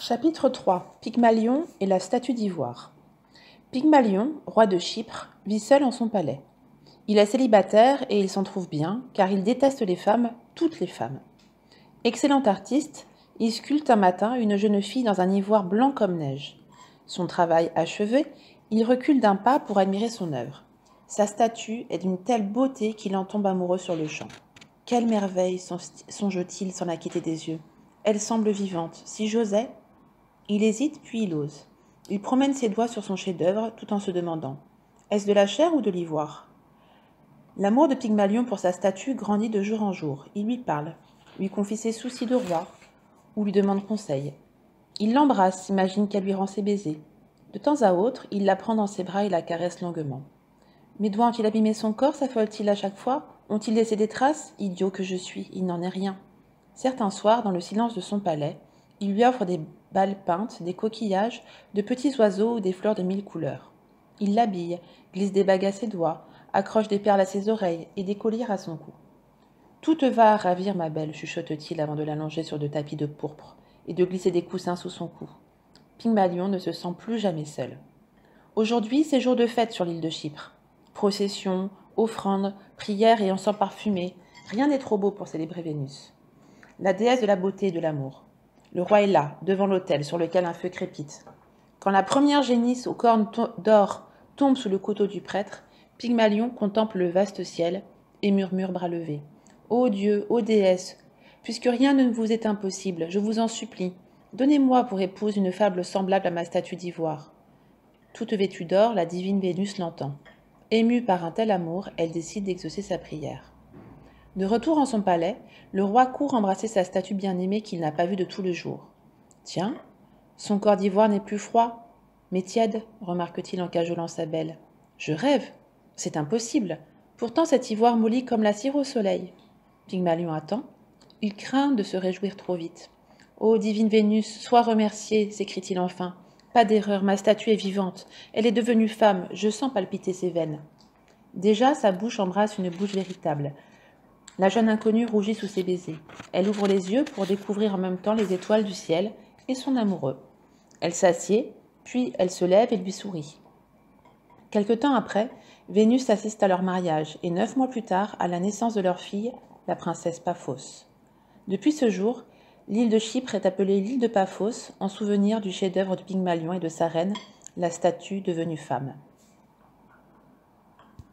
Chapitre 3. Pygmalion et la statue d'ivoire. Pygmalion, roi de Chypre, vit seul en son palais. Il est célibataire et il s'en trouve bien, car il déteste les femmes, toutes les femmes. Excellent artiste, il sculpte un matin une jeune fille dans un ivoire blanc comme neige. Son travail achevé, il recule d'un pas pour admirer son œuvre. Sa statue est d'une telle beauté qu'il en tombe amoureux sur le champ. Quelle merveille songe-t-il sans la quitter des yeux. Elle semble vivante. Si j'osais... Il hésite, puis il ose. Il promène ses doigts sur son chef-d'œuvre tout en se demandant : est-ce de la chair ou de l'ivoire ? L'amour de Pygmalion pour sa statue grandit de jour en jour. Il lui parle, lui confie ses soucis de roi ou lui demande conseil. Il l'embrasse, s'imagine qu'elle lui rend ses baisers. De temps à autre, il la prend dans ses bras et la caresse longuement. Mes doigts ont-ils abîmé son corps, s'affole-t-il à chaque fois ? Ont-ils laissé des traces ? Idiot que je suis, il n'en est rien. Certains soirs, dans le silence de son palais, il lui offre des balles peintes, des coquillages, de petits oiseaux ou des fleurs de 1000 couleurs. Il l'habille, glisse des bagues à ses doigts, accroche des perles à ses oreilles et des colliers à son cou. « Tout te va à ravir, ma belle, chuchote-t-il avant de l'allonger sur 2 tapis de pourpre et de glisser des coussins sous son cou. Pygmalion ne se sent plus jamais seul. Aujourd'hui, c'est jour de fête sur l'île de Chypre. Processions, offrandes, prières et encens parfumé, rien n'est trop beau pour célébrer Vénus. La déesse de la beauté et de l'amour. Le roi est là, devant l'autel, sur lequel un feu crépite. Quand la première génisse aux cornes d'or tombe sous le couteau du prêtre, Pygmalion contemple le vaste ciel et murmure bras levés : ô Dieu, ô déesse, puisque rien ne vous est impossible, je vous en supplie, donnez-moi pour épouse une femme semblable à ma statue d'ivoire. Toute vêtue d'or, la divine Vénus l'entend. Émue par un tel amour, elle décide d'exaucer sa prière. De retour en son palais, le roi court embrasser sa statue bien-aimée qu'il n'a pas vue de tout le jour. Tiens, son corps d'ivoire n'est plus froid, mais tiède, remarque-t-il en cajolant sa belle. Je rêve, c'est impossible. Pourtant cet ivoire mollit comme la cire au soleil. Pygmalion attend. Il craint de se réjouir trop vite. Ô divine Vénus, sois remerciée, s'écrie-t-il enfin. Pas d'erreur, ma statue est vivante. Elle est devenue femme, je sens palpiter ses veines. Déjà, sa bouche embrasse une bouche véritable. La jeune inconnue rougit sous ses baisers. Elle ouvre les yeux pour découvrir en même temps les étoiles du ciel et son amoureux. Elle s'assied, puis elle se lève et lui sourit. Quelque temps après, Vénus assiste à leur mariage et 9 mois plus tard, à la naissance de leur fille, la princesse Paphos. Depuis ce jour, l'île de Chypre est appelée l'île de Paphos en souvenir du chef-d'œuvre de Pygmalion et de sa reine, la statue devenue femme.